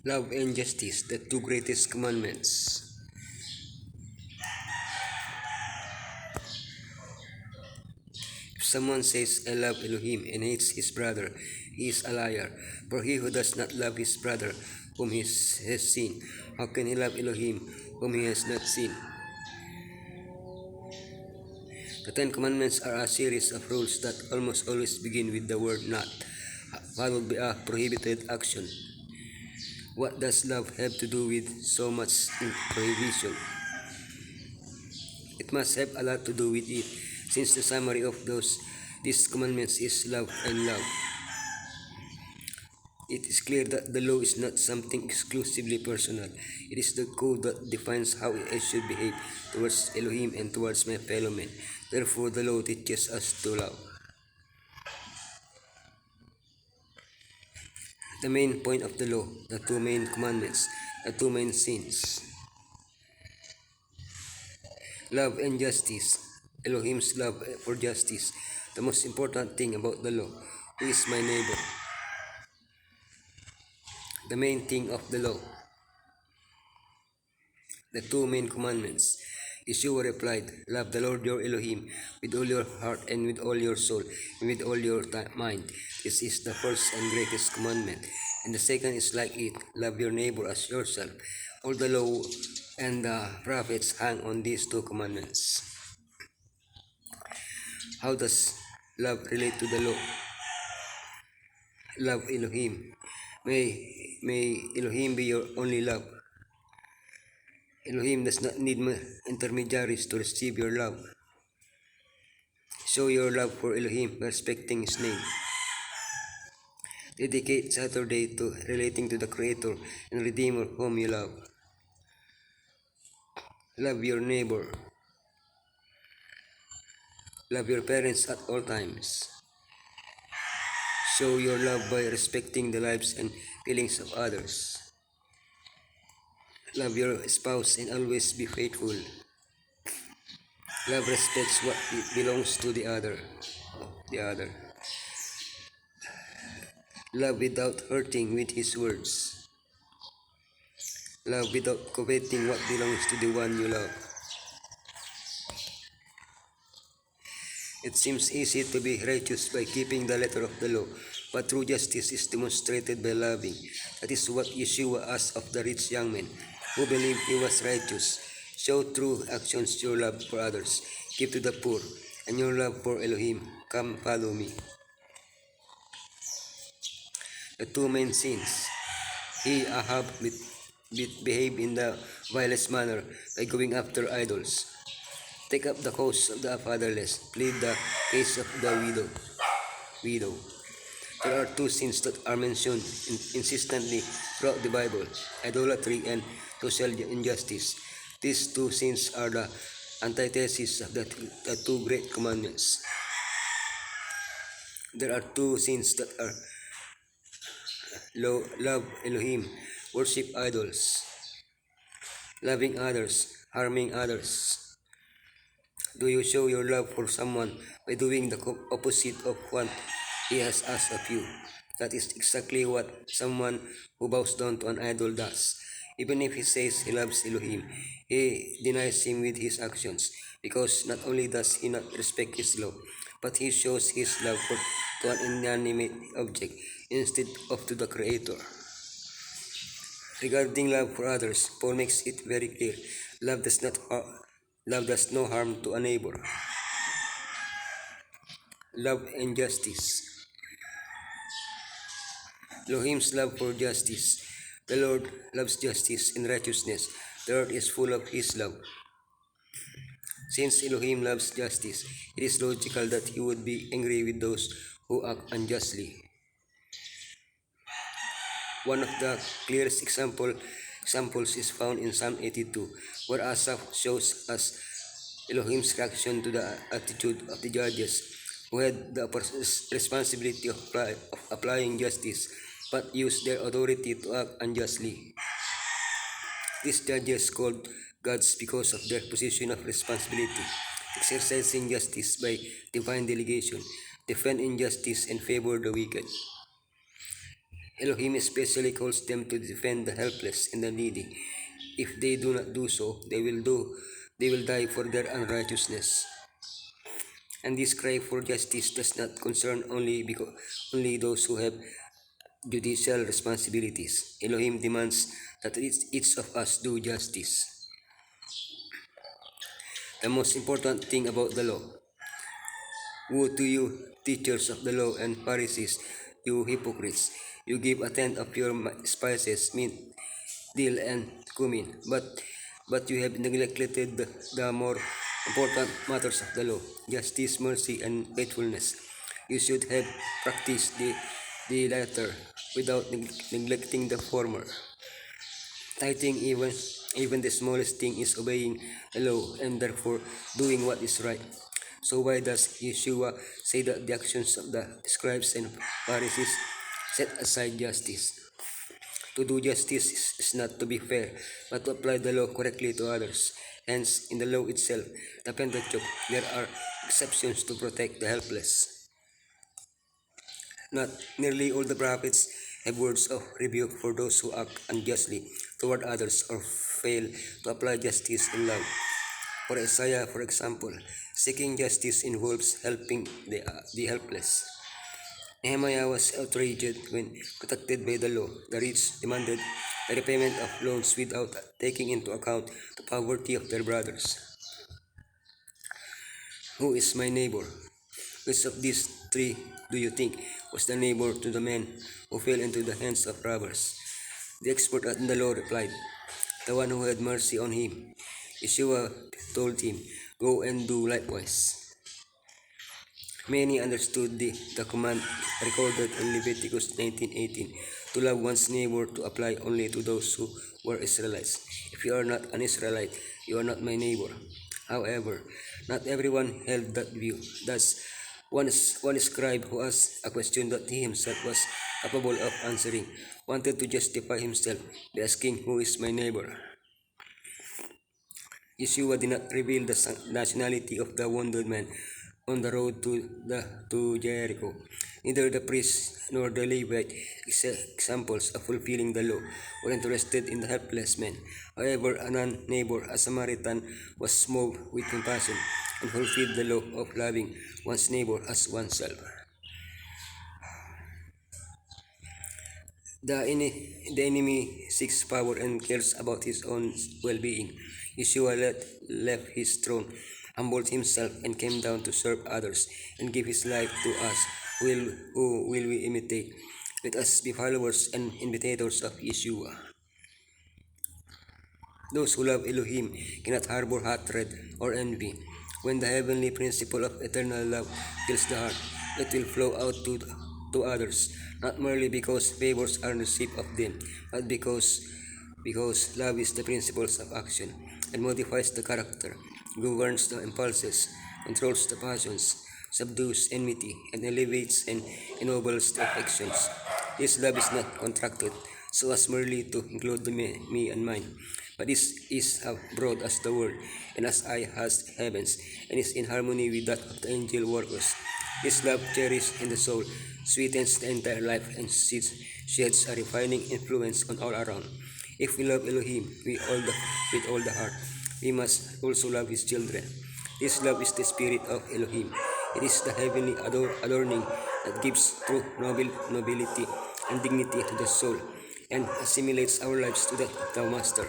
Love and justice, the two greatest commandments. If someone says, I love Elohim and hates his brother, he is a liar. For he who does not love his brother, whom he has seen, how can he love Elohim, whom he has not seen? The Ten Commandments are a series of rules that almost always begin with the word not, followed by a prohibited action. What does love have to do with so much prohibition? It must have a lot to do with it, since the summary of these commandments is love and love. It is clear that the law is not something exclusively personal. It is the code that defines how I should behave towards Elohim and towards my fellow men. Therefore, the law teaches us to love. The main point of the law, the two main commandments, the two main sins. Love and justice. Elohim's love for justice. The most important thing about the law. Who is my neighbor? The main thing of the law. The two main commandments. Yeshua replied, love the Lord your Elohim with all your heart and with all your soul and with all your mind. This is the first and greatest commandment. And the second is like it, love your neighbor as yourself. All the law and the prophets hang on these two commandments. How does love relate to the law? Love Elohim. May Elohim be your only love. Elohim does not need intermediaries to receive your love. Show your love for Elohim by respecting His name. Dedicate Saturday to relating to the Creator and Redeemer whom you love. Love your neighbor. Love your parents at all times. Show your love by respecting the lives and feelings of others. Love your spouse and always be faithful. Love respects what belongs to the other. Love without hurting with his words. Love without coveting what belongs to the one you love. It seems easy to be righteous by keeping the letter of the law, but true justice is demonstrated by loving. That is what Yeshua asked of the rich young man who believed he was righteous. Show through actions your love for others. Give to the poor, and your love for Elohim. Come follow me. The two main sins. Ahab behaved in the vilest manner by going after idols. Take up the cause of the fatherless. Plead the case of the widow. There are two sins that are mentioned insistently throughout the Bible: idolatry and social injustice. These two sins are the antithesis of the two great commandments. There are two sins that are love Elohim, worship idols, loving others, harming others. Do you show your love for someone by doing the opposite of what he has asked of you? That is exactly what someone who bows down to an idol does. Even if he says he loves Elohim, he denies him with his actions, because not only does he not respect his law, but he shows his love to an inanimate object instead of to the Creator. Regarding love for others, Paul makes it very clear: love does no harm to a neighbor. Love and justice. Elohim's love for justice. The Lord loves justice and righteousness. The earth is full of His love. Since Elohim loves justice, it is logical that He would be angry with those who act unjustly. One of the clearest examples is found in Psalm 82, where Asaph shows us Elohim's reaction to the attitude of the judges who had the responsibility of applying justice but used their authority to act unjustly. These judges called gods because of their position of responsibility, exercising justice by divine delegation, defend injustice, and favor the wicked. Elohim especially calls them to defend the helpless and the needy. If they do not do so, they will die for their unrighteousness. And this cry for justice does not concern only those who have judicial responsibilities. Elohim demands that each of us do justice. The most important thing about the law. Woe to you, teachers of the law and Pharisees, you hypocrites! You give a tenth of your spices, mint, dill, and cumin, but you have neglected the more important matters of the law: justice, mercy, and faithfulness. You should have practiced the latter without neglecting the former. Tithing, even the smallest thing, is obeying the law and therefore doing what is right. So why does Yeshua say that the actions of the scribes and Pharisees set aside justice? To do justice is not to be fair, but to apply the law correctly to others. Hence, in the law itself, the Pentateuch, there are exceptions to protect the helpless. Not nearly all the prophets have words of rebuke for those who act unjustly toward others or fail to apply justice in love. For Isaiah, for example, seeking justice involves helping the helpless. Nehemiah was outraged when protected by the law. The rich demanded the repayment of loans without taking into account the poverty of their brothers. Who is my neighbor? Which of these three do you think was the neighbor to the man who fell into the hands of robbers? The expert in the law replied, the one who had mercy on him. Yeshua told him, go and do likewise. Many understood the command recorded in Leviticus 19:18 to love one's neighbor to apply only to those who were Israelites. If you are not an Israelite, you are not my neighbor. However, not everyone held that view. Thus, one scribe who asked a question that he himself was capable of answering wanted to justify himself by asking, who is my neighbor? Yeshua did not reveal the nationality of the wounded man on the road to Jericho. Neither the priest nor the Levite, examples of fulfilling the law, were interested in the helpless man. However, a non-neighbor, a Samaritan, was moved with compassion and fulfilled the law of loving one's neighbor as oneself. The enemy seeks power and cares about his own well-being. Yeshua left his throne, humbled himself, and came down to serve others and give his life to us. Who will we imitate? Let us be followers and imitators of Yeshua. Those who love Elohim cannot harbor hatred or envy. When the heavenly principle of eternal love fills the heart, it will flow out to others, not merely because favors are received of them, but because love is the principle of action and modifies the character, governs the impulses, controls the passions, subdues enmity, and elevates and ennobles the affections. This love is not contracted so as merely to include me and mine, but this is as broad as the world and as high as heavens, and is in harmony with that of the angel workers. This love cherished in the soul sweetens the entire life and sheds a refining influence on all around. If we love Elohim with all the heart, we must also love his children. This love is the spirit of Elohim. It is the heavenly adorning that gives true nobility and dignity to the soul and assimilates our lives to that of the Master.